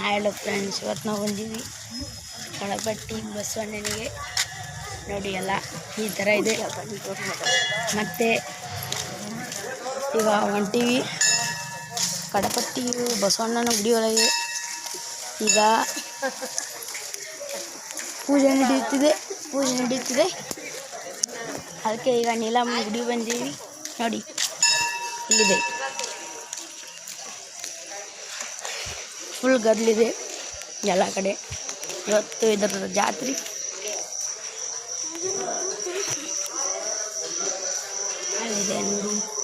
Hello friends, ಇವತ್ತು ನಾವು ಬಂದೀವಿ ಕಳಪಟ್ಟಿ ಬಸವಣ್ಣನಿಗೆ. ನೋಡಿ ಎಲ್ಲ ಈ ಥರ ಇದೆ. ಮತ್ತು ಈಗ ಹೊಂಟೀವಿ ಕಡಪಟ್ಟಿ ಬಸವಣ್ಣನ ಗುಡಿ ಒಳಗೆ. ಈಗ ಪೂಜೆ ನಡೆಯುತ್ತಿದೆ. ಅದಕ್ಕೆ ಈಗ ನೀಲಮ್ಮನ ಗುಡಿ ಬಂದೀವಿ. ನೋಡಿ ಇಲ್ಲಿದೆ, ಫುಲ್ ಗದ್ದಲಿದೆ ಎಲ್ಲ ಕಡೆ. ಇವತ್ತು ಇದರ ಜಾತ್ರೆ.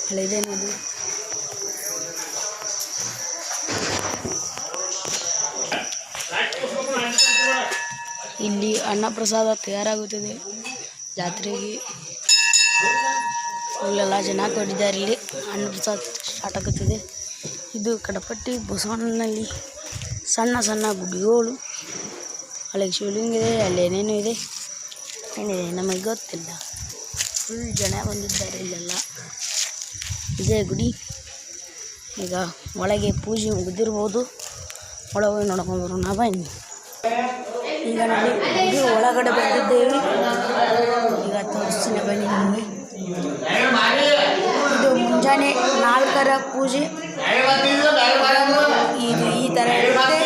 ಅಲ್ಲಿದೆ ನೋಡಿ. ಇಲ್ಲಿ ಅನ್ನಪ್ರಸಾದ ತಯಾರಾಗುತ್ತದೆ ಜಾತ್ರೆಗೆ. ಇಲ್ಲೆಲ್ಲ ಜನ ಕೊಟ್ಟಿದ್ದಾರೆ. ಇಲ್ಲಿ ಅನ್ನಪ್ರಸಾದ ಸ್ಟಾರ್ಟ್ ಆಗುತ್ತದೆ. ಇದು ಕಡಪಟ್ಟಿ ಬಸವಣ್ಣನಲ್ಲಿ ಸಣ್ಣ ಸಣ್ಣ ಗುಡಿಗಳು. ಅಲ್ಲಿ ಶಿವಲಿಂಗ ಇದೆ, ಅಲ್ಲಿ ಏನೇನು ಇದೆ ನಮಗೆ ಗೊತ್ತಿಲ್ಲ. ಫುಲ್ ಜನ ಬಂದಿದ್ದಾರೆ ಇಲ್ಲೆಲ್ಲ. ಇದೇ ಗುಡಿ. ಈಗ ಒಳಗೆ ಪೂಜೆ ಮುಗಿದಿರ್ಬೋದು. ಒಳಗೆ ನೋಡ್ಕೊಂಡು ಬರೋಣ ಬನ್ನಿ. ಈಗ ನೋಡಿ ಗುಡಿ ಒಳಗಡೆ ಬಂದಿದ್ದೇವೆ. ಈಗ ತೋರಿಸ್ತೀನಿ ಬನ್ನಿ ನಿಮಗೆ. ಇದು ಮುಂಜಾನೆ 4ರ ಪೂಜೆ. ಇದು ಈ ಥರ ಇರುತ್ತೆ.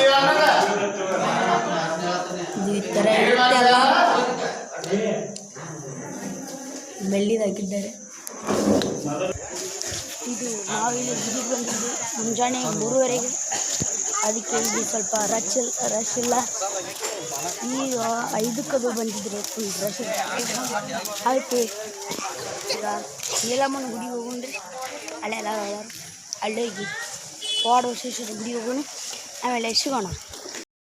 ಇದು ಈ ಥರ ಇರುತ್ತೆ ಅಲ್ಲ, ಬೆಳ್ಳಿದಾಗಿದ್ದಾರೆ. ಇದು ನಾವಿಲ್ಲಿ ಗುಡಿಗೆ ಬಂದಿದ್ದು ಮುಂಜಾನೆ 3ವರೆಗೆ. ಅದಕ್ಕೆ ಇಲ್ಲಿ ಸ್ವಲ್ಪ ರಶ್ ಇಲ್ಲ. ಈಗ 5ಕ್ಕದು ಬಂದಿದ್ರೆ ಫುಲ್ ರಶ್. ಅದಕ್ಕೆ ಈಗ ನೀಲಮ್ಮನ ಗುಡಿಗೆ ಹೋಗೊಂಡ್ರೆ ಅಲ್ಲೆಲ್ಲ ಅಲ್ಲೋಗಿ ವಾರ್ಡ್ ವಿಶ್ವೇಶ್ವರ ಗುಡಿಗೆ ಹೋಗೋಣ. ಆಮೇಲೆ ಸಿಗೋಣ.